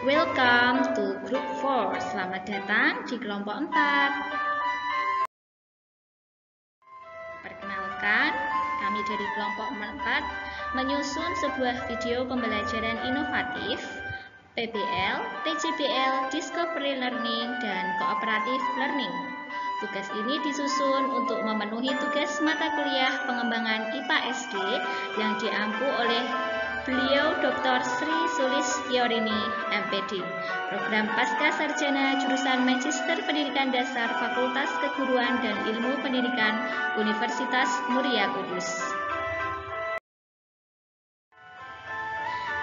Welcome to Group 4. Selamat datang di kelompok 4. Perkenalkan, kami dari kelompok 4 menyusun sebuah video pembelajaran inovatif PBL, PJBL, Discovery Learning, dan Cooperative Learning. Tugas ini disusun untuk memenuhi tugas mata kuliah pengembangan IPA SD yang diampu oleh beliau Dr. Sri Sulistyorini, MPD, Program Pasca Sarjana Jurusan Magister Pendidikan Dasar Fakultas Keguruan dan Ilmu Pendidikan Universitas Muria Kudus.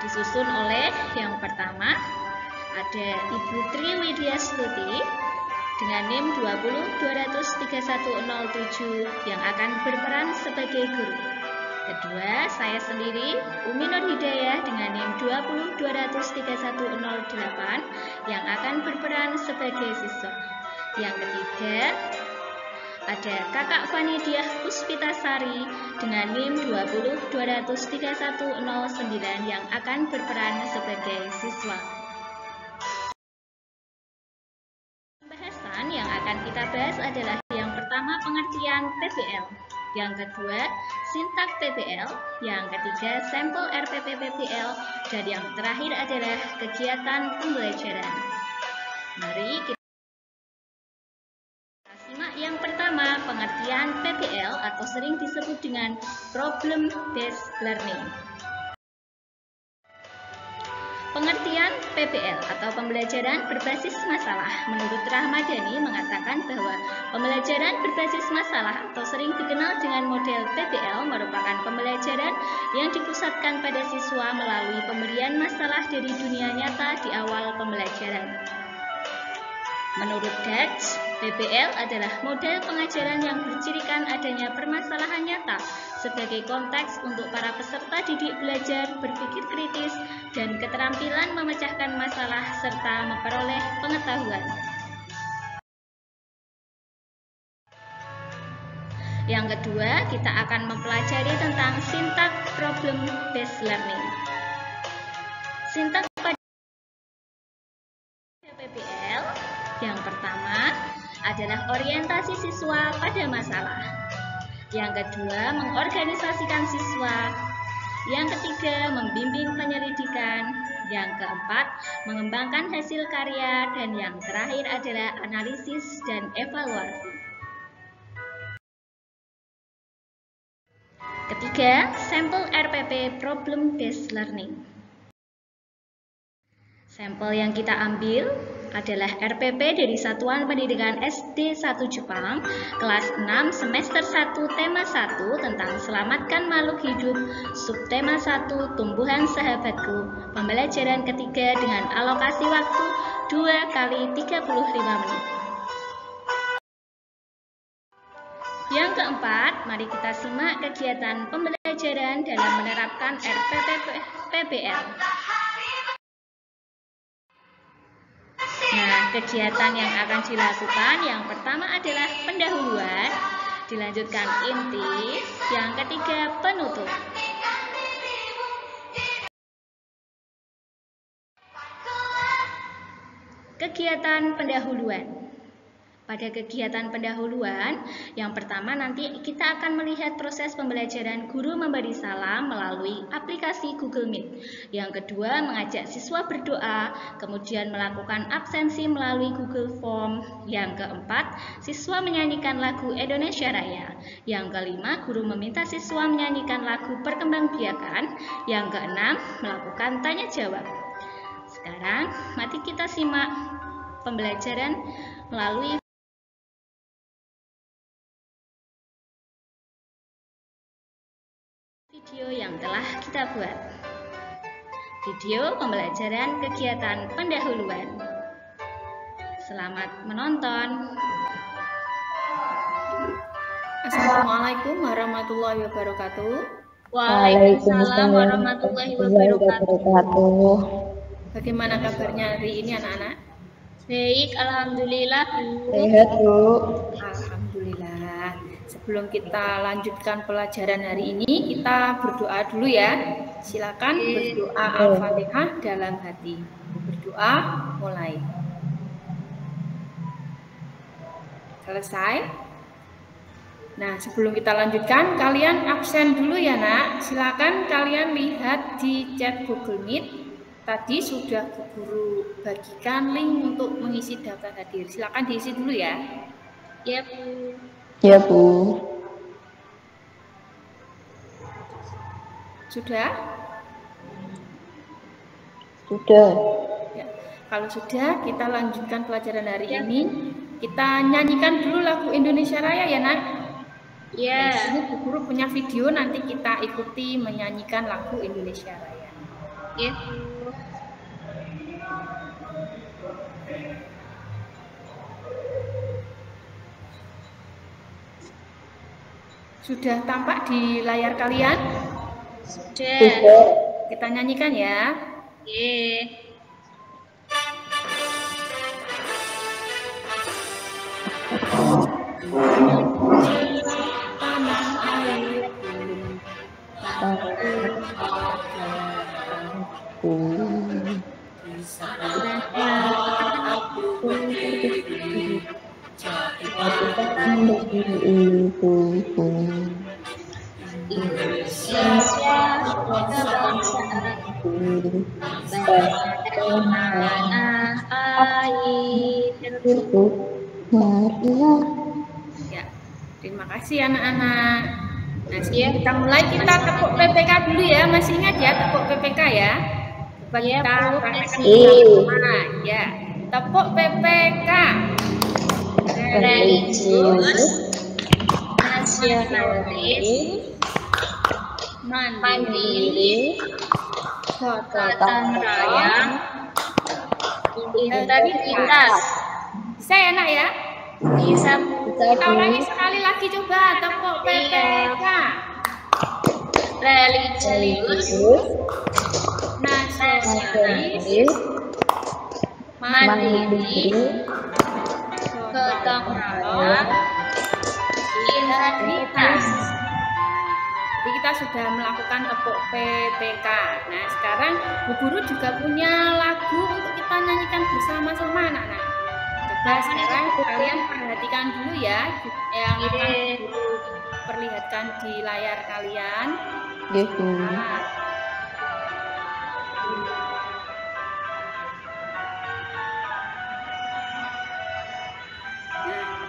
Disusun oleh yang pertama ada Ibu Tri Widya Stuti dengan NIM 20-23107 yang akan berperan sebagai guru. Kedua, saya sendiri, Umi Nur Hidayah dengan NIM 20-23108 yang akan berperan sebagai siswa. Yang ketiga, ada Kakak Vanidiah Puspitasari dengan NIM 20-23109 yang akan berperan sebagai siswa. Pembahasan yang akan kita bahas adalah yang pertama pengertian PBL, yang kedua sintak PBL, yang ketiga sampel RPP PBL, dan yang terakhir adalah kegiatan pembelajaran. Mari kita simak yang pertama, pengertian PBL atau sering disebut dengan Problem Based Learning. Pengertian PBL atau pembelajaran berbasis masalah menurut Rahmadani mengatakan bahwa pembelajaran berbasis masalah atau sering dikenal dengan model PBL merupakan pembelajaran yang dipusatkan pada siswa melalui pemberian masalah dari dunia nyata di awal pembelajaran. Menurut Dutch, PBL adalah model pengajaran yang bercirikan adanya permasalahan nyata sebagai konteks untuk para peserta didik belajar berpikir kritis dan keterampilan memecahkan masalah serta memperoleh pengetahuan. Yang kedua, kita akan mempelajari tentang sintak Problem Based Learning. Sintak pada PBL yang pertama adalah orientasi siswa pada masalah. Yang kedua, mengorganisasikan siswa. Yang ketiga, membimbing penyelidikan. Yang keempat, mengembangkan hasil karya. Dan yang terakhir adalah analisis dan evaluasi. Ketiga, sampel RPP Problem Based Learning. Sampel yang kita ambil adalah RPP dari Satuan Pendidikan SD 1 Jepang, kelas 6 semester 1 tema 1 tentang selamatkan makhluk hidup, subtema 1 tumbuhan sahabatku, pembelajaran ketiga dengan alokasi waktu 2 kali 35 menit. Yang keempat, mari kita simak kegiatan pembelajaran dalam menerapkan RPP PBL. Nah, kegiatan yang akan dilakukan yang pertama adalah pendahuluan, dilanjutkan inti, yang ketiga penutup. Kegiatan pendahuluan. Pada kegiatan pendahuluan, yang pertama nanti kita akan melihat proses pembelajaran guru memberi salam melalui aplikasi Google Meet. Yang kedua, mengajak siswa berdoa, kemudian melakukan absensi melalui Google Form. Yang keempat, siswa menyanyikan lagu Indonesia Raya. Yang kelima, guru meminta siswa menyanyikan lagu Perkembangbiakan. Yang keenam, melakukan tanya jawab. Sekarang, mari kita simak pembelajaran melalui video yang telah kita buat. Video pembelajaran kegiatan pendahuluan. Selamat menonton. Assalamualaikum warahmatullahi wabarakatuh. Waalaikumsalam warahmatullahi wabarakatuh. Bagaimana kabarnya hari ini anak-anak? Baik, alhamdulillah. Sehat, Bu. Alhamdulillah. Sebelum kita lanjutkan pelajaran hari ini, kita berdoa dulu ya. Silakan berdoa Al-Fatihah dalam hati. berdoa, mulai. Selesai. Nah, sebelum kita lanjutkan, kalian absen dulu ya nak. Silakan kalian lihat di chat Google Meet. Tadi sudah Bu Guru bagikan link untuk mengisi daftar hadir. Silakan diisi dulu ya. Ya Bu. Ya Bu. Sudah? Sudah. Ya. Kalau sudah, kita lanjutkan pelajaran hari ini. Kita nyanyikan dulu lagu Indonesia Raya ya nak. Ya. Di sini Bu Guru punya video, nanti kita ikuti menyanyikan lagu Indonesia Raya. Ya. Sudah tampak di layar kalian? Sudah. Kita nyanyikan ya. Oke. Ya, terima kasih anak-anak. Nah, sebelum kita mulai, kita tepuk PPK dulu ya. Masih ingat ya tepuk PPK ya? Coba kita praktekkan bersama. Ya, tepuk PPK. Religius, nasionalis, mandiri, gotong royong, integritas. Bisa ya nak ya? Bisa. Kita ulangi sekali lagi, coba tepuk PPK. Religius, nasionalis, mandiri, gotong royong, integritas. Jadi kita sudah melakukan tepuk PPK. Nah, sekarang Bu Guru juga punya lagu untuk kita nyanyikan bersama-sama anak-anak. Coba sekarang kalian perhatikan dulu ya yang akan Bu Guru perlihatkan di layar kalian. Nah,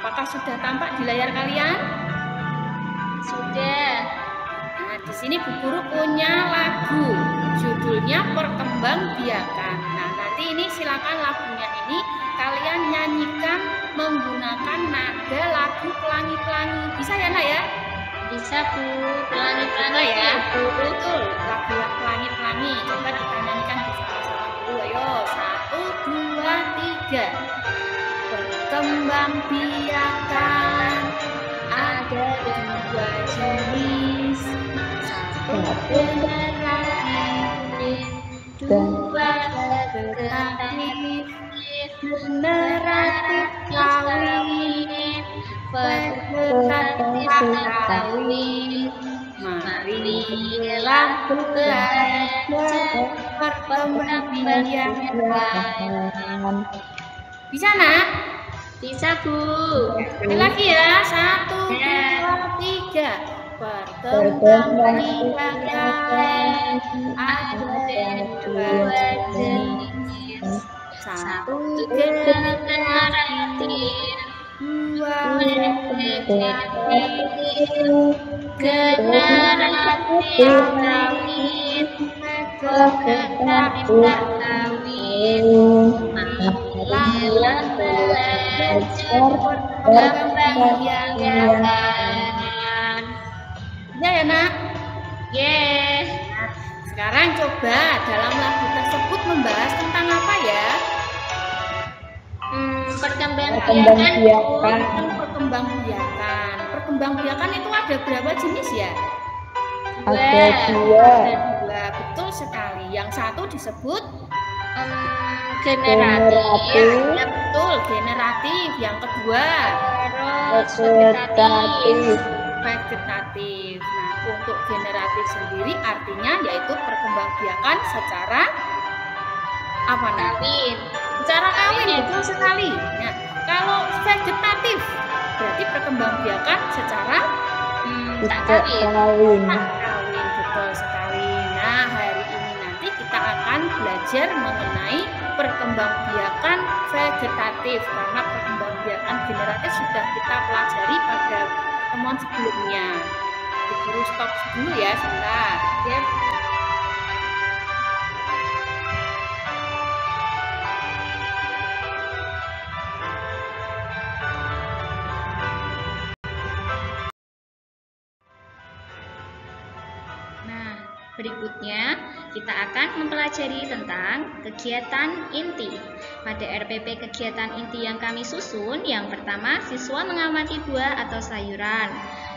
apakah sudah tampak di layar kalian? Sudah. Nah, di sini Bu Guru punya lagu, judulnya Perkembangbiakan. Nah, nanti ini silakan lagunya ini kalian nyanyikan menggunakan nada lagu Pelangi-Pelangi. Bisa ya nak ya? Bisa Bu. Pelangi-pelangi ya? Betul, lagu Pelangi-Pelangi. Coba kita nyanyikan bersama-sama dulu. Ayo, 1, 2, 3. Perkembangbiakan ada 2 jenis, 1 generatif, 2 vegetatif. Generatif kawin, vegetatif kawin. Marilah belajar perkembangbiakan. Bisa nak? Bisa Bu. Sekali lagi ya, 1, 2, 3. Perkembangbiakan ada 2 jenis, 1 generatif, 2 vegetatif. Generatif kawin, vegetatif kawin. Marilah belajar perkembangbiakan. Ya nak? Yes. Sekarang coba dalam lagu tersebut membahas tentang apa ya? Perkembangbiakan. Perkembangbiakan itu ada berapa jenis ya? Ada 2. Betul sekali. Yang satu disebut Generatif. Ya betul, generatif. Yang kedua vegetatif. Nah, untuk generatif sendiri artinya yaitu perkembangbiakan secara Apa nah? Kawin. Secara kawin, Kawin, ya. betul sekali. Nah, kalau vegetatif berarti perkembangbiakan secara Tak Tidak kawin. kawin. kawin, betul sekali. Nah, hari ini nanti kita akan belajar mengenai perkembangbiakan vegetatif karena perkembangbiakan generatif sudah kita pelajari pada pertemuan sebelumnya. Guru stop dulu ya sebentar. Ya. Nah, berikutnya kita akan mempelajari tentang kegiatan inti. Pada RPP kegiatan inti yang kami susun, yang pertama siswa mengamati buah atau sayuran.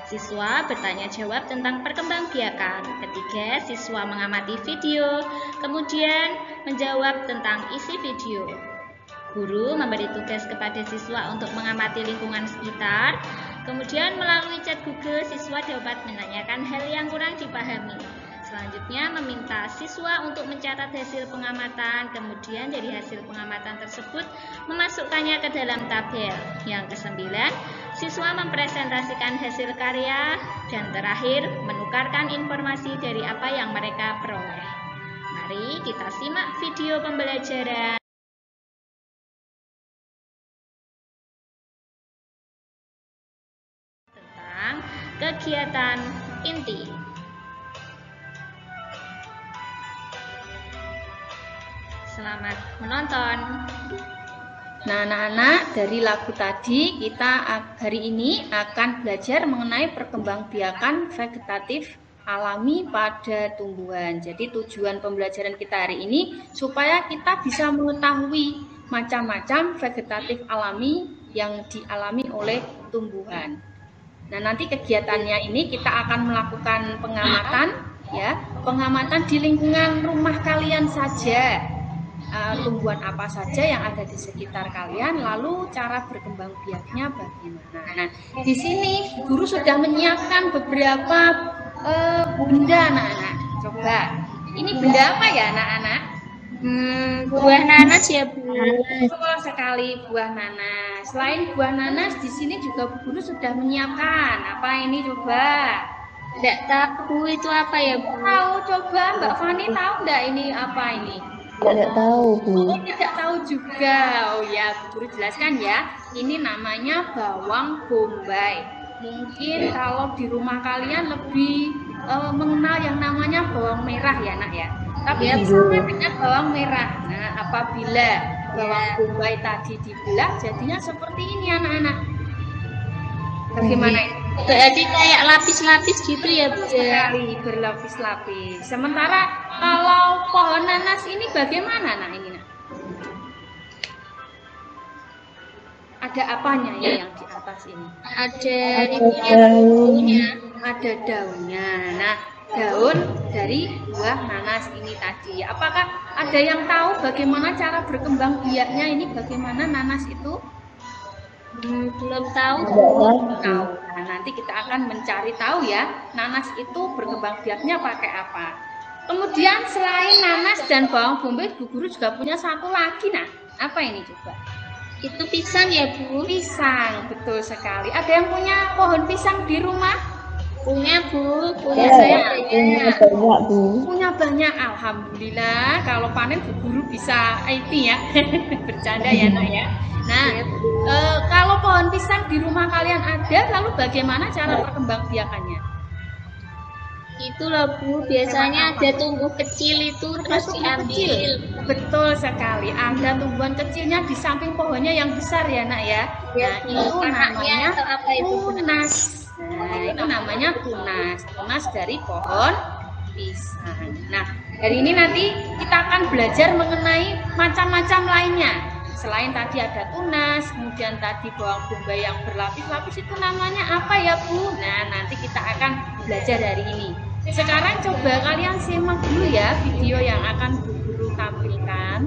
Siswa bertanya jawab tentang perkembangbiakan. Ketiga, siswa mengamati video, kemudian menjawab tentang isi video. Guru memberi tugas kepada siswa untuk mengamati lingkungan sekitar. Kemudian melalui chat Google, siswa dapat menanyakan hal yang kurang dipahami. Selanjutnya meminta siswa untuk mencatat hasil pengamatan, kemudian dari hasil pengamatan tersebut memasukkannya ke dalam tabel. Yang kesembilan, siswa mempresentasikan hasil karya, dan terakhir menukarkan informasi dari apa yang mereka peroleh. Mari kita simak video pembelajaran tentang kegiatan inti. Selamat menonton. Nah, anak-anak, dari lagu tadi kita hari ini akan belajar mengenai perkembangbiakan vegetatif alami pada tumbuhan. Jadi tujuan pembelajaran kita hari ini supaya kita bisa mengetahui macam-macam vegetatif alami yang dialami oleh tumbuhan. Nah, nanti kegiatannya ini kita akan melakukan pengamatan ya, pengamatan di lingkungan rumah kalian saja. Tumbuhan apa saja yang ada di sekitar kalian, lalu cara berkembang biaknya bagaimana. Nah, di sini guru sudah menyiapkan beberapa benda anak-anak. Coba, ini benda apa ya anak-anak? Buah nanas ya, Bu. Betul sekali, buah nanas. Selain buah nanas, di sini juga Bu Guru sudah menyiapkan. Apa ini coba? Tidak tahu itu apa ya, Bu? Tahu, coba Mbak Fani tahu enggak ini apa ini? Tidak tahu, Bu. Tidak tahu juga. Oh ya, Bu Guru jelaskan ya. Ini namanya bawang bombay. Mungkin kalau di rumah kalian lebih mengenal yang namanya bawang merah ya, Nak ya. Tapi Ya, sama dengan bawang merah. Nah, apabila bawang bombay tadi dibelah, jadinya seperti ini anak-anak. Bagaimana ini? Jadi kayak lapis-lapis gitu ya, Bu? Sekali berlapis-lapis. Sementara kalau pohon nanas ini bagaimana, Nak ini, Nak? Ada apanya ya yang di atas ini? Ada daunnya. Ada daunnya. Nah, daun dari buah nanas ini tadi. Apakah ada yang tahu bagaimana cara berkembang biaknya ini? Bagaimana nanas itu? Belum tahu. Tahu. Nah, nanti kita akan mencari tahu ya, nanas itu berkembang biaknya pakai apa. Kemudian selain nanas dan bawang bombay, Bu Guru juga punya satu lagi. Nah, apa ini coba? Itu pisang ya, Bu? Pisang, betul sekali. Ada yang punya pohon pisang di rumah? Punya, Bu. Ya, Saya punya banyak, Bu. Punya banyak, alhamdulillah. Kalau panen Bu Guru bisa IT ya, bercanda ya Nak ya. Nah, kalau pohon pisang di rumah kalian ada, lalu bagaimana cara perkembangbiakannya? Itulah, Bu. Biasanya ada tumbuh kecil itu terus diambil. Betul sekali. Ada tumbuhan kecilnya di samping pohonnya yang besar ya Nak ya. Nah, itu namanya atau apa itu? tunas. Nah, itu namanya tunas. Tunas dari pohon pisang. Nah, hari ini nanti kita akan belajar mengenai macam-macam lainnya. Selain tadi ada tunas, kemudian tadi bawang bombay yang berlapis-lapis itu namanya apa ya, Bu? Nah, nanti kita akan belajar hari ini. Sekarang coba kalian simak dulu ya video yang akan Bu Guru tampilkan.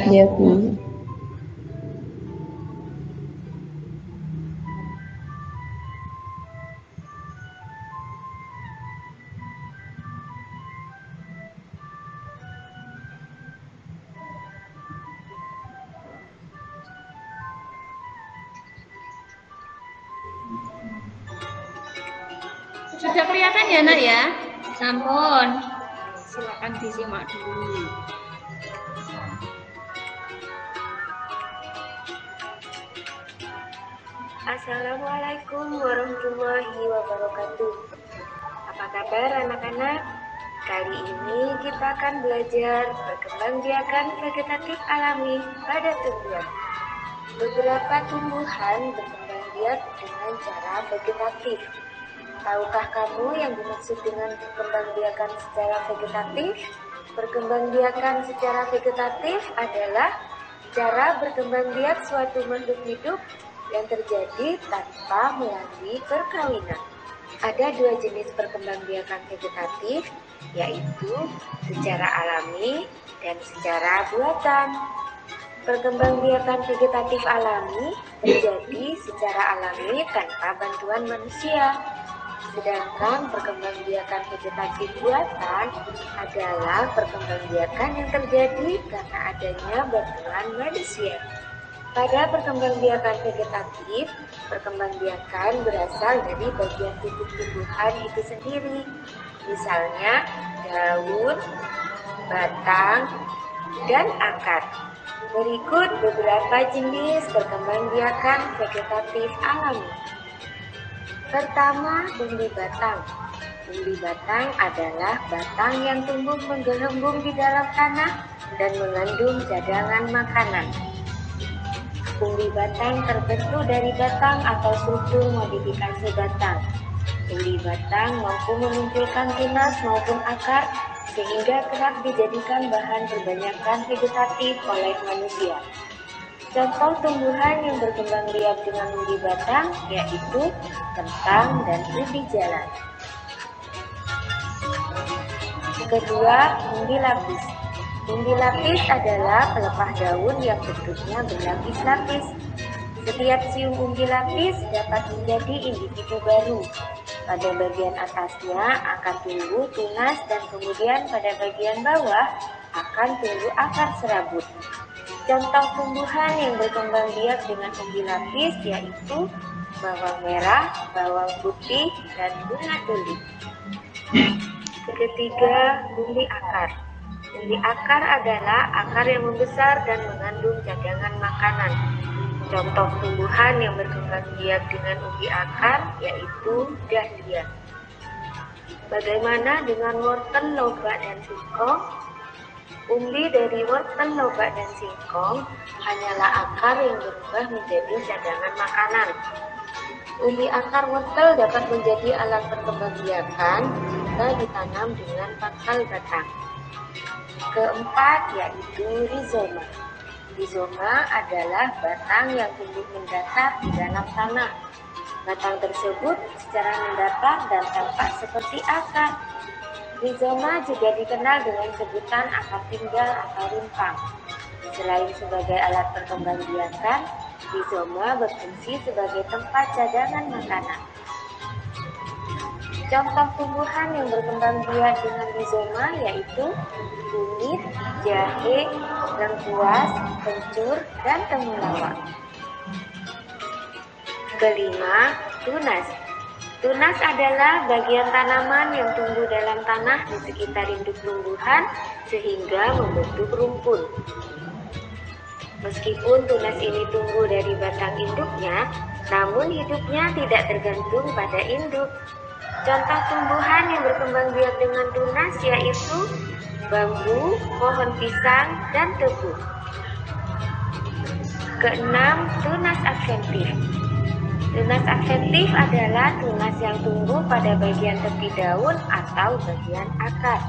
Ya, Bu. Sudah kelihatan ya nak ya? Sampun. Silakan disimak dulu. Assalamualaikum warahmatullahi wabarakatuh. Apa kabar anak-anak? Kali ini kita akan belajar perkembangbiakan vegetatif alami pada tumbuhan. Beberapa tumbuhan berkembang biak dengan cara vegetatif. Tahukah kamu yang dimaksud dengan perkembangbiakan secara vegetatif? Perkembangbiakan secara vegetatif adalah cara berkembang biak suatu makhluk hidup yang terjadi tanpa melalui perkawinan. Ada dua jenis perkembangbiakan vegetatif, yaitu secara alami dan secara buatan. Perkembangbiakan vegetatif alami terjadi secara alami tanpa bantuan manusia. Sedangkan perkembangbiakan vegetatif buatan adalah perkembangbiakan yang terjadi karena adanya bantuan manusia. Pada perkembangbiakan vegetatif, perkembangbiakan berasal dari bagian tubuh tumbuhan itu sendiri. Misalnya daun, batang, dan akar. Berikut beberapa jenis perkembangbiakan vegetatif alami. Pertama, umbi batang. Umbi batang adalah batang yang tumbuh menggelembung di dalam tanah dan mengandung cadangan makanan. Umbi batang terbentuk dari batang atau struktur modifikasi batang. Umbi batang mampu memunculkan tunas maupun akar sehingga kerap dijadikan bahan perbanyakan vegetatif oleh manusia. Contoh tumbuhan yang berkembang biak dengan umbi batang yaitu kentang dan ubi jalan. Kedua, umbi lapis. Umbi lapis adalah pelepah daun yang bentuknya berlapis-lapis. Setiap siung umbi lapis dapat menjadi individu baru. Pada bagian atasnya akan tumbuh tunas dan kemudian pada bagian bawah akan tumbuh akar serabut. Contoh tumbuhan yang berkembang biak dengan umbi lapis yaitu bawang merah, bawang putih, dan bunga tulip. Ketiga, umbi akar. Umbi akar adalah akar yang membesar dan mengandung cadangan makanan. Contoh tumbuhan yang berkembang biak dengan umbi akar yaitu dahlia. Bagaimana dengan wortel, lobak, dan singkong? Umbi dari wortel, lobak, dan singkong hanyalah akar yang berubah menjadi cadangan makanan. Umbi akar wortel dapat menjadi alat perkembangbiakan jika ditanam dengan pangkal batang. Keempat, yaitu rizoma. Rizoma adalah batang yang tumbuh mendatar di dalam tanah. Batang tersebut secara mendatar dan tampak seperti akar. Rizoma juga dikenal dengan sebutan akar tinggal atau rimpang. Selain sebagai alat perkembangbiakan, rizoma berfungsi sebagai tempat cadangan makanan. Contoh tumbuhan yang berkembang biak dengan rizoma yaitu kunyit, jahe, lengkuas, kencur, dan temulawak. Kelima, tunas. Tunas adalah bagian tanaman yang tumbuh dalam tanah di sekitar induk tumbuhan sehingga membentuk rumpun. Meskipun tunas ini tumbuh dari batang induknya, namun hidupnya tidak tergantung pada induk. Contoh tumbuhan yang berkembang biak dengan tunas yaitu bambu, pohon pisang, dan tebu. Keenam, tunas adventif. Tunas adventif adalah tunas yang tumbuh pada bagian tepi daun atau bagian akar.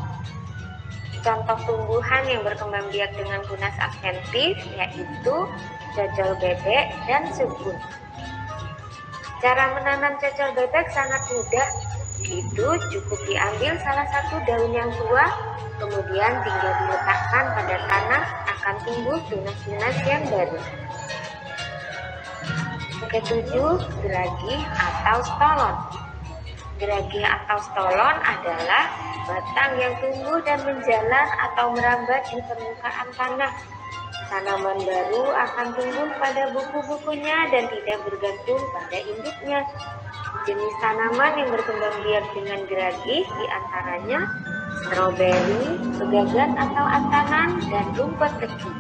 Contoh tumbuhan yang berkembang biak dengan tunas adventif yaitu cocol bebek dan subur. Cara menanam cocol bebek sangat mudah. Itu cukup diambil salah satu daun yang tua, kemudian tinggal diletakkan pada tanah, akan tumbuh tunas-tunas yang baru. Ketujuh, geragi atau stolon. Geragi atau stolon adalah batang yang tumbuh dan menjalar atau merambat di permukaan tanah. Tanaman baru akan tumbuh pada buku-bukunya dan tidak bergantung pada induknya. Jenis tanaman yang berkembang biak dengan gratis diantaranya stroberi, pegagan atau antanan, dan rumput kecil.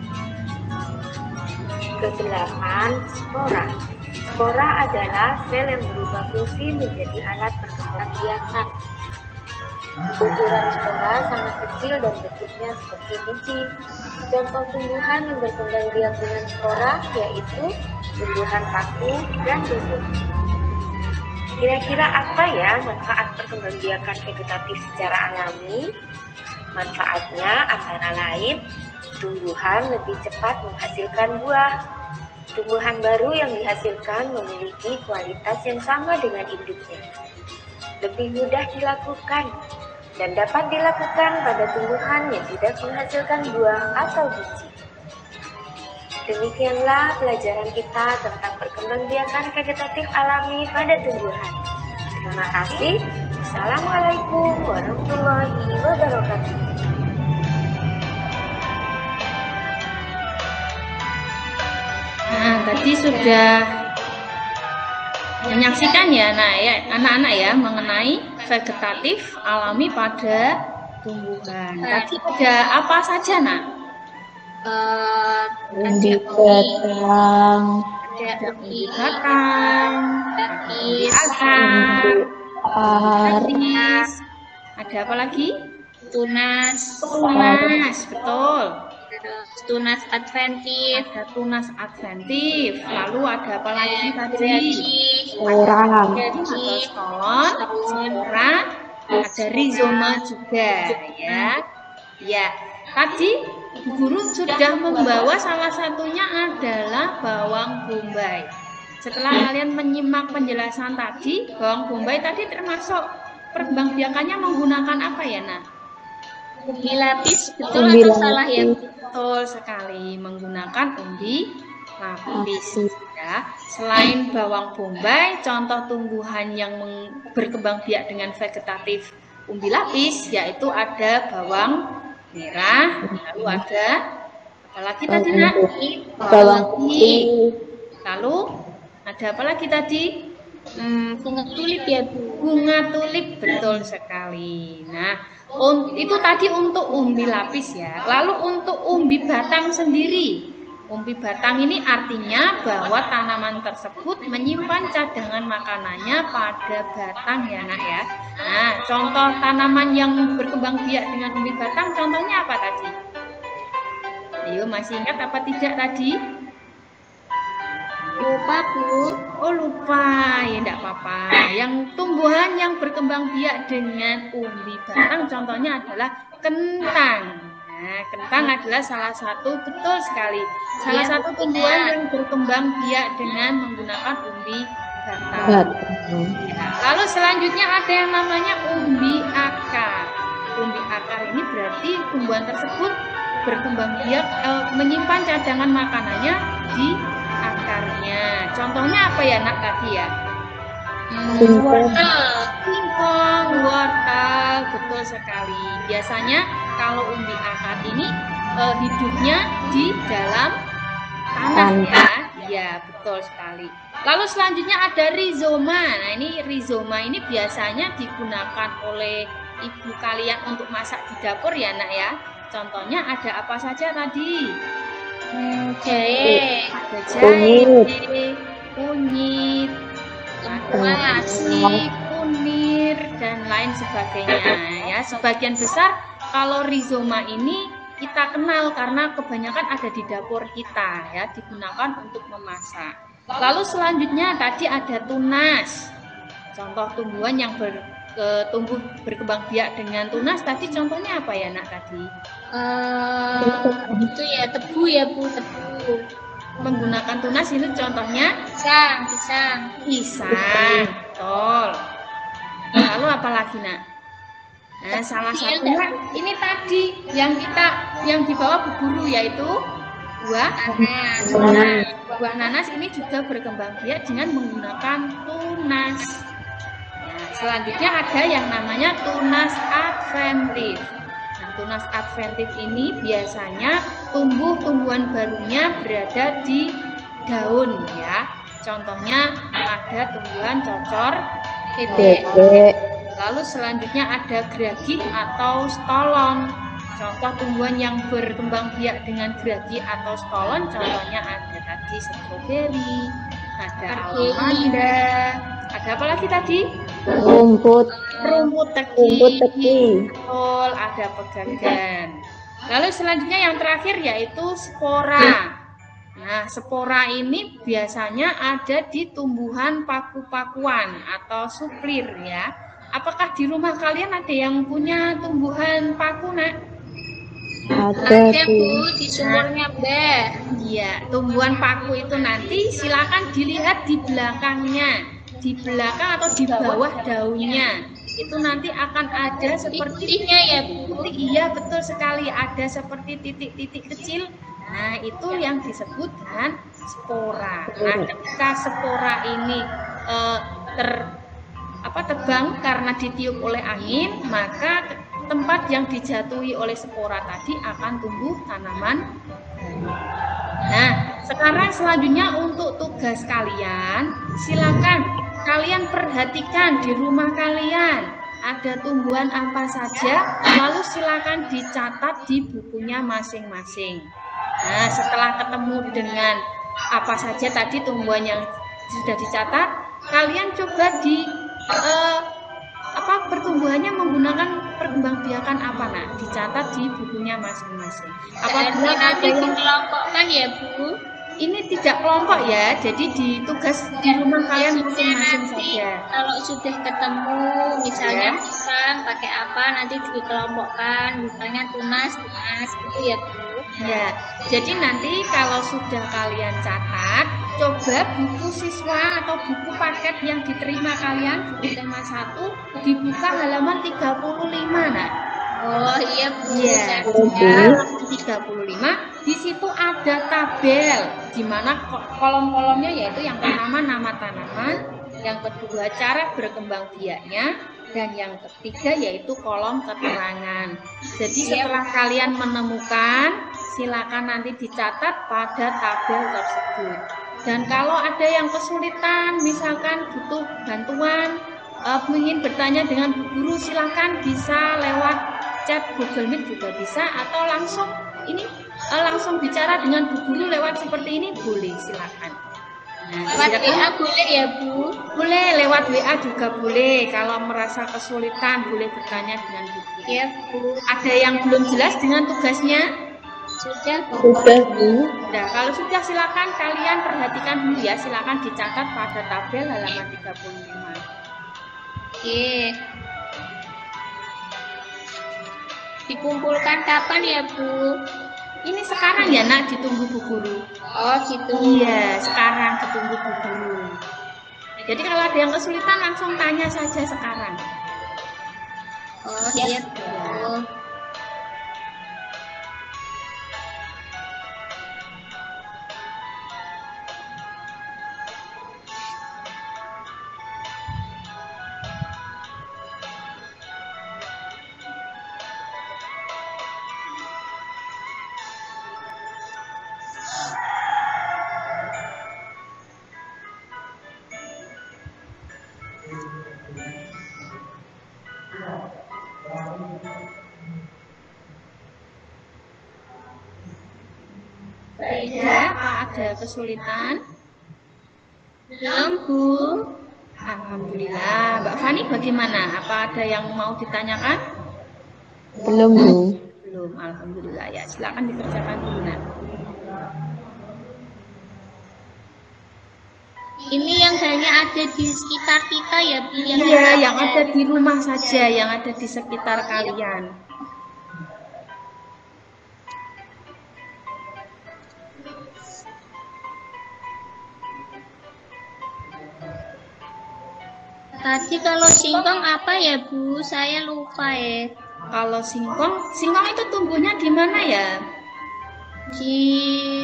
Kedelapan, spora. Spora adalah sel yang berubah fungsi menjadi alat perkembangbiakan. Ukuran spora sangat kecil dan bentuknya seperti biji. Contoh tumbuhan yang berkembang biak dengan spora yaitu tumbuhan paku dan duduk. Kira-kira apa ya manfaat perkembangbiakan vegetatif secara alami? Manfaatnya antara lain, tumbuhan lebih cepat menghasilkan buah. Tumbuhan baru yang dihasilkan memiliki kualitas yang sama dengan induknya. Lebih mudah dilakukan dan dapat dilakukan pada tumbuhan yang tidak menghasilkan buah atau biji. Demikianlah pelajaran kita tentang perkembangbiakan vegetatif alami pada tumbuhan. Terima kasih. Assalamualaikum warahmatullahi wabarakatuh. Nah, tadi sudah menyaksikan ya, anak-anak ya mengenai vegetatif alami pada tumbuhan. Tadi ada apa saja, Nak? Umbi batang, Ada umbi batang, umbi akar, akar, ada apa lagi? Tunas, Betul. tunas adventif, Ada tunas adventif. Lalu ada apa lagi tadi? orang, Atau stolon, spora, ada rizoma juga ya. Ya, tadi Bu Guru sudah membawa salah satunya adalah bawang bombay. Setelah kalian menyimak penjelasan tadi, bawang bombay tadi termasuk perkembangbiakannya menggunakan apa ya, Nak? umbi lapis, betul Umbi atau salah ya? lapis. Betul sekali, menggunakan umbi lapis. Ya. Selain bawang bombay, contoh tumbuhan yang berkembang biak dengan vegetatif umbi lapis yaitu ada bawang merah, lalu ada apa lagi tadi, Nak? bawang putih, Lalu ada apa lagi tadi? Bunga tulip ya, Bu. Bunga tulip, betul sekali. Nah, itu tadi untuk umbi lapis ya. Lalu untuk umbi batang sendiri. Umbi batang ini artinya bahwa tanaman tersebut menyimpan cadangan makanannya pada batang ya, Nak ya. Nah, contoh tanaman yang berkembang biak dengan umbi batang contohnya apa tadi? Ayo, masih ingat apa tidak tadi? Lupa, Bu. Oh, lupa, ya enggak apa-apa. Yang tumbuhan yang berkembang biak dengan umbi batang contohnya adalah kentang. Nah, kentang adalah salah satu, betul sekali, salah satu tumbuhan yang berkembang biak dengan menggunakan umbi batang. batang, Lalu selanjutnya ada yang namanya umbi akar. Umbi akar ini berarti tumbuhan tersebut berkembang biak menyimpan cadangan makanannya di akarnya. Contohnya apa ya, Nak, tadi ya? Singkong, wortel, betul sekali. Biasanya kalau umbi akar ini hidupnya di dalam tanah ya. Ya, betul sekali. Lalu selanjutnya ada rizoma. Nah, ini rizoma ini biasanya digunakan oleh ibu kalian untuk masak di dapur ya, Nak ya. Contohnya ada apa saja tadi? Jahe, Ada jahe, kunyit, nasi, kunir, dan lain sebagainya ya. Sebagian besar kalau rizoma ini kita kenal karena kebanyakan ada di dapur kita ya, digunakan untuk memasak. Lalu selanjutnya tadi ada tunas. Contoh tumbuhan yang tumbuh berkembang biak dengan tunas tadi contohnya apa ya, Nak, tadi? itu ya tebu ya, Bu, tebu. Menggunakan tunas itu contohnya Pisang. pisang, betul. Lalu apa lagi, Nak? Nah, salah satunya ini tadi yang dibawa Bu Guru yaitu buah nanas. Buah nanas ini juga berkembang biak dengan menggunakan tunas. Nah, selanjutnya ada yang namanya tunas adventif. Nah, tunas adventif ini biasanya tumbuhan barunya berada di daun ya. Contohnya ada ada tumbuhan cocor bebek, Lalu selanjutnya ada geragi atau stolon. Contoh tumbuhan yang berkembang biak dengan geragi atau stolon, contohnya ada tadi stroberi, ada almanda, ada apa lagi tadi? rumput Rumput teki, betul, ada pegagan. Lalu selanjutnya yang terakhir yaitu spora. Nah, spora ini biasanya ada di tumbuhan paku-pakuan atau suplir ya. Apakah di rumah kalian ada yang punya tumbuhan paku, Nak? ada Bu. di sumurnya Mbak. Iya, tumbuhan paku itu nanti silakan dilihat di belakangnya, di belakang atau di bawah daunnya. Itu nanti akan ada seperti Titiknya ya Bu. Iya, betul sekali, ada seperti titik-titik kecil. Nah, itu yang disebut dengan spora. Nah, ketika spora ini terbang karena ditiup oleh angin, maka tempat yang dijatuhi oleh spora tadi akan tumbuh tanaman baru. Nah, sekarang selanjutnya untuk tugas kalian, silakan kalian perhatikan di rumah kalian ada tumbuhan apa saja, lalu silakan dicatat di bukunya masing-masing. Nah, setelah ketemu dengan apa saja tadi tumbuhan yang sudah dicatat, kalian coba pertumbuhannya menggunakan perkembangbiakan apa, Nak? Dicatat di bukunya masing-masing. Apabila ada yang dikelompokkan ya Bu. ini tidak kelompok ya, jadi di tugas di rumah kalian masing-masing saja. Kalau sudah ketemu, misalnya Ya. pisang pakai apa, nanti dikelompokkan, misalnya tunas gitu ya Bu. Ya, jadi nanti kalau sudah kalian catat, coba buku siswa atau buku paket yang diterima kalian, buku tema 1, dibuka halaman 35, Nak. Oh iya Bu. Iya, halaman 35, di situ ada tabel, di mana kolom-kolomnya yaitu yang pertama nama tanaman, yang kedua cara berkembang biaknya, dan yang ketiga yaitu kolom keterangan. Jadi setelah kalian menemukan, silakan nanti dicatat pada tabel tersebut. Dan kalau ada yang kesulitan, misalkan butuh bantuan, ingin bertanya dengan Bu Guru, silakan bisa lewat chat Google Meet juga bisa, atau langsung bicara dengan Bu Guru lewat seperti ini boleh, silakan. Nah, Lewat WA boleh ya Bu? Boleh, lewat WA juga boleh. Kalau merasa kesulitan boleh bertanya dengan Bu Guru. Ya Bu. Ada yang belum jelas dengan tugasnya? Sudah Bu. Sudah Bu. Nah, kalau sudah silakan kalian perhatikan dulu ya, silakan dicatat pada tabel halaman 35. Oke. Dikumpulkan kapan ya Bu? Ini sekarang ya, Nak, ditunggu Bu Guru. Oh gitu. Iya, sekarang ditunggu Bu Guru. Jadi kalau ada yang kesulitan langsung tanya saja sekarang. Oh iya Bu. Apa ada kesulitan? Belum Bu. Alhamdulillah. Mbak Fani bagaimana? Apa ada yang mau ditanyakan? Belum Bu. Belum, alhamdulillah ya. Silakan dikerjakan dulu, Nak. Ini yang hanya ada di sekitar kita ya Bu. Iya, yang ada di rumah saja, yang ada di sekitar kalian. Tadi kalau singkong apa ya Bu? Saya lupa ya. Kalau singkong itu tumbuhnya di mana ya? Di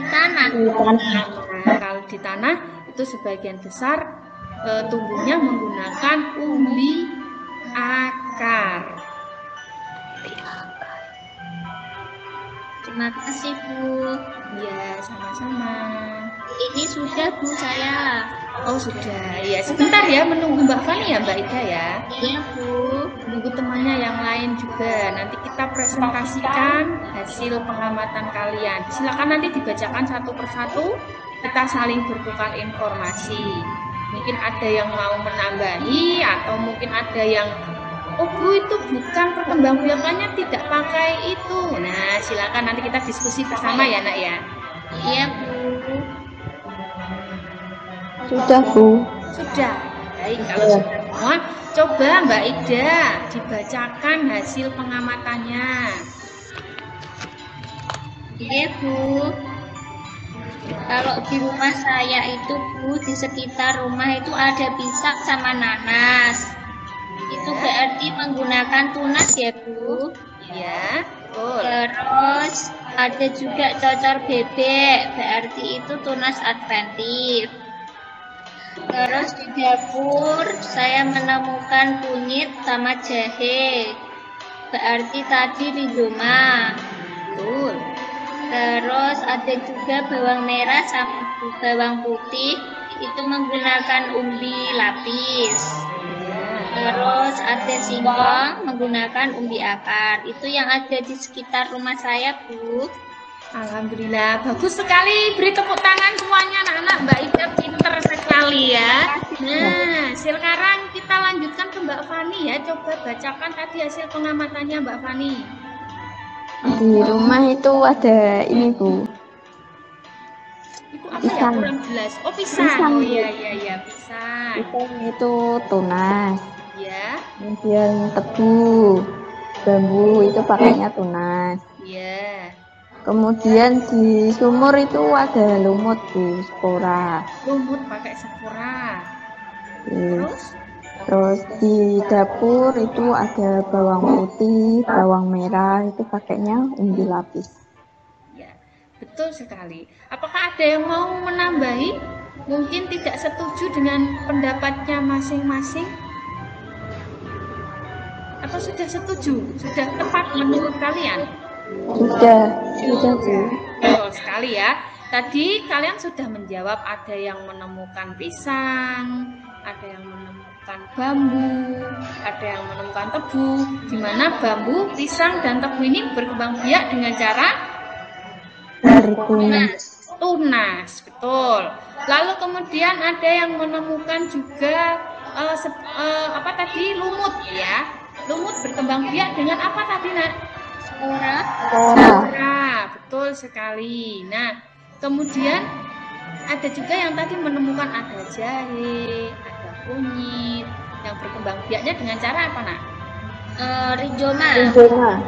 tanah. Nah, kalau di tanah itu sebagian besar tumbuhnya menggunakan umbi akar. Terima kasih, Bu. Ya, sama-sama. Ini sudah, Bu, saya. Oh, sudah. Ya, sebentar ya menunggu Mbak Fani ya, Mbak Ida ya. Iya, Bu. Menunggu temannya yang lain juga. Nanti kita presentasikan hasil pengamatan kalian. Silakan nanti dibacakan satu persatu. Kita saling bertukar informasi. Mungkin ada yang mau menambahi atau mungkin ada yang oh Bu, itu bukan perkembangbiakannya tidak pakai itu. Nah, silakan nanti kita diskusi bersama ya, Nak ya. Iya, Bu. Sudah, Bu. Sudah. Baik, kalau sudah semua, coba Mbak Ida dibacakan hasil pengamatannya. Iya, Bu. Kalau di rumah saya itu, Bu, di sekitar rumah itu ada pisang sama nanas. Itu berarti menggunakan tunas ya, Bu. Ya, betul. Terus ada juga cocor bebek, berarti itu tunas adventif. Terus di dapur saya menemukan kunyit sama jahe, berarti tadi rizoma. Betul. Terus ada juga bawang merah sama bawang putih, itu menggunakan umbi lapis. Terus ada singkong menggunakan umbi akar. Itu yang ada di sekitar rumah saya, Bu. Alhamdulillah, bagus sekali. Beri tepuk tangan semuanya anak-anak. Mbak Ida pinter sekali ya. Nah, sekarang kita lanjutkan ke Mbak Fani ya. Coba bacakan tadi hasil pengamatannya Mbak Fani. Di rumah itu ada ini, Bu. Itu apa ya? Pisang. Kurang jelas. Oh, pisang. Pisang, Oh Bu. iya, pisang. Pisang itu tunas. Ya, Kemudian tebu, bambu itu pakainya tunas. ya. Kemudian di sumur itu ada lumut, Bu, spora. Lumut pakai spora. Oke. Terus? Terus di dapur itu ada bawang putih, bawang merah, itu pakainya umbi lapis. Ya, betul sekali. Apakah ada yang mau menambahi? Mungkin tidak setuju dengan pendapatnya masing-masing? Atau sudah setuju? Sudah tepat menurut kalian? Sudah, Bu. Betul sekali ya. Tadi kalian sudah menjawab, ada yang menemukan pisang, ada yang menemukan bambu, ada yang menemukan tebu. Di mana bambu, pisang, dan tebu ini berkembang biak dengan cara Bertunas. tunas, betul. Lalu kemudian ada yang menemukan juga apa tadi, lumut ya. Lumut berkembang biak dengan apa tadi, Nak? Spora. Spora, betul sekali. Nah, kemudian ada juga yang tadi menemukan ada jahe, ada kunyit, yang berkembang biaknya dengan cara apa, Nak? Rizoma.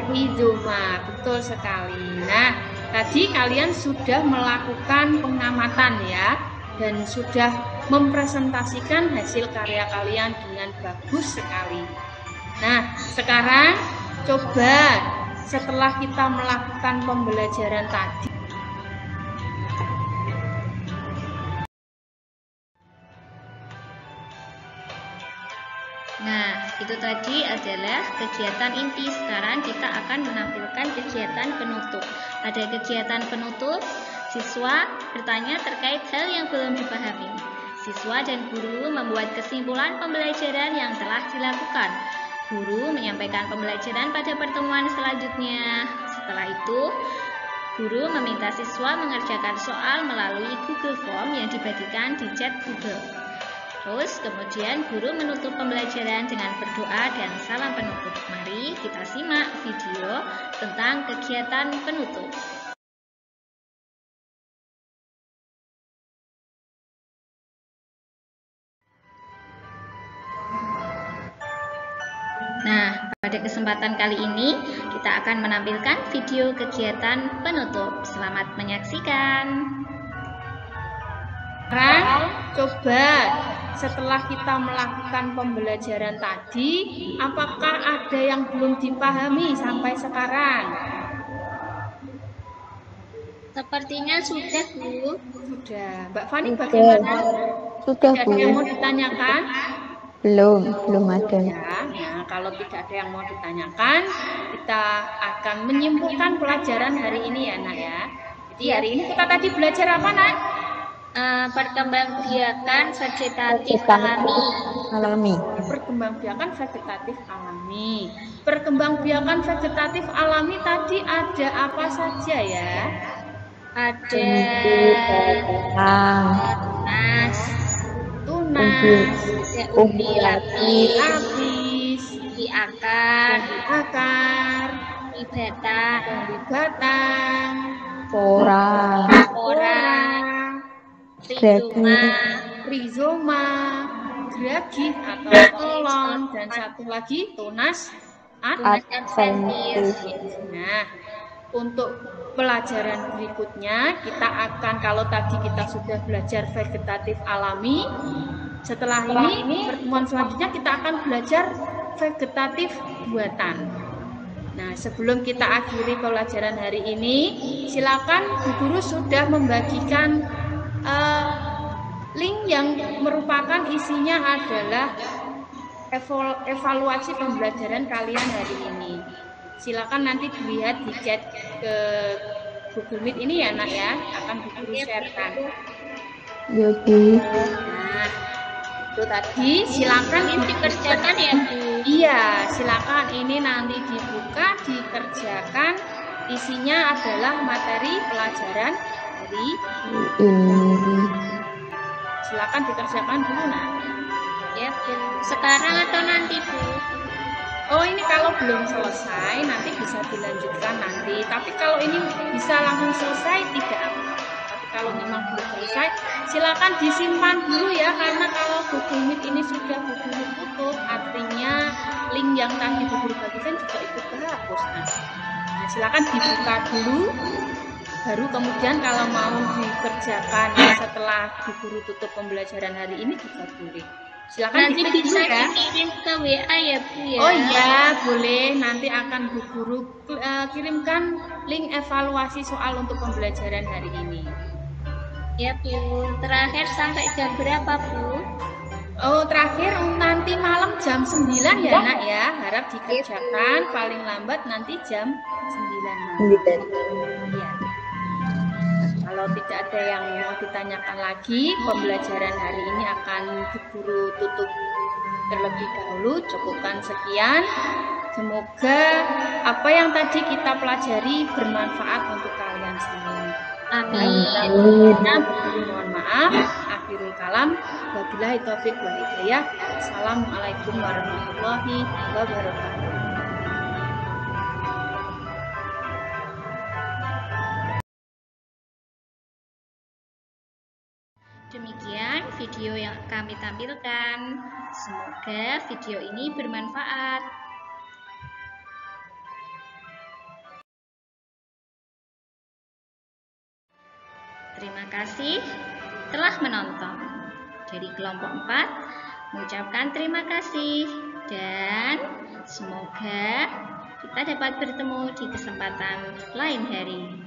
Rizoma, betul sekali. Nah, tadi kalian sudah melakukan pengamatan ya, dan sudah mempresentasikan hasil karya kalian dengan bagus sekali. Nah, sekarang coba setelah kita melakukan pembelajaran tadi, Nah, itu tadi adalah kegiatan inti. Sekarang kita akan menampilkan kegiatan penutup. Pada kegiatan penutup, siswa bertanya terkait hal yang belum dipahami. Siswa dan guru membuat kesimpulan pembelajaran yang telah dilakukan. Guru menyampaikan pembelajaran pada pertemuan selanjutnya. Setelah itu, guru meminta siswa mengerjakan soal melalui Google Form yang dibagikan di chat Google. Terus kemudian guru menutup pembelajaran dengan berdoa dan salam penutup. Mari kita simak video tentang kegiatan penutup. Nah, pada kesempatan kali ini kita akan menampilkan video kegiatan penutup. Selamat menyaksikan. sekarang coba setelah kita melakukan pembelajaran tadi, apakah ada yang belum dipahami sampai sekarang? Sepertinya sudah, Bu. Sudah. Mbak Fani bagaimana? Sudah, Ada Bu. yang mau ditanyakan? Belum ada. Ya, nah kalau tidak ada yang mau ditanyakan, kita akan menyimpulkan pelajaran hari ini ya, Nak ya. Jadi hari ini kita tadi belajar apa, Nak? Perkembangbiakan vegetatif alami. Perkembangbiakan vegetatif alami. Perkembangbiakan vegetatif alami tadi ada apa saja ya? Ada tunas, umbi lapis, umbi akar, umbi batang, Pora, rizoma, geragih atau kolon, dan satu lagi tunas adventis. Nah, untuk pelajaran berikutnya kita akan, kalau tadi kita sudah belajar vegetatif alami, setelah ini pertemuan selanjutnya kita akan belajar vegetatif buatan. Nah, sebelum kita akhiri pelajaran hari ini, silakan Bu Guru sudah membagikan link yang merupakan isinya adalah evaluasi pembelajaran kalian hari ini. Silakan nanti dilihat di chat ke Google Meet ini ya, Nak ya, akan Bu Guru sharekan. Nah, itu tadi silakan dikerjakan ya, Bu. Iya, silakan ini nanti dibuka, dikerjakan. Isinya adalah materi pelajaran hari ini. Silakan dikerjakan dulu, Nak. Ya, Bu. Sekarang atau nanti, Bu? Oh, ini kalau belum selesai nanti bisa dilanjutkan nanti. Tapi kalau ini bisa langsung selesai tidak apa. Tapi kalau memang belum selesai, silakan disimpan dulu ya, karena kalau Google Meet ini sudah Bu Guru tutup, artinya link yang tadi Bu Guru bagikan juga ikut terhapus. Nah, silakan dibuka dulu, baru kemudian kalau mau dikerjakan setelah Bu Guru tutup pembelajaran hari ini juga boleh. Silakan nanti bisa ya. dikirim ke WA ya, Bu ya. Oh iya, boleh. Nanti akan Bu Guru kirimkan link evaluasi soal untuk pembelajaran hari ini. Ya, Bu. Terakhir sampai jam berapa, Bu? Oh, terakhir nanti malam jam 9 ya, Nak ya. Harap dikerjakan paling lambat nanti jam 9 malam. Ya. Kalau tidak ada yang mau ditanyakan lagi, pembelajaran hari ini akan Bu Guru tutup terlebih dahulu. Cukupkan sekian. Semoga apa yang tadi kita pelajari bermanfaat untuk kalian semua. Amin. Mohon maaf. Akhirul kalam. Wabillahi taufiq wal hidayah. Assalamualaikum warahmatullahi wabarakatuh. Demikian video yang kami tampilkan. Semoga video ini bermanfaat. Terima kasih telah menonton. Dari kelompok 4 mengucapkan terima kasih dan semoga kita dapat bertemu di kesempatan lain hari.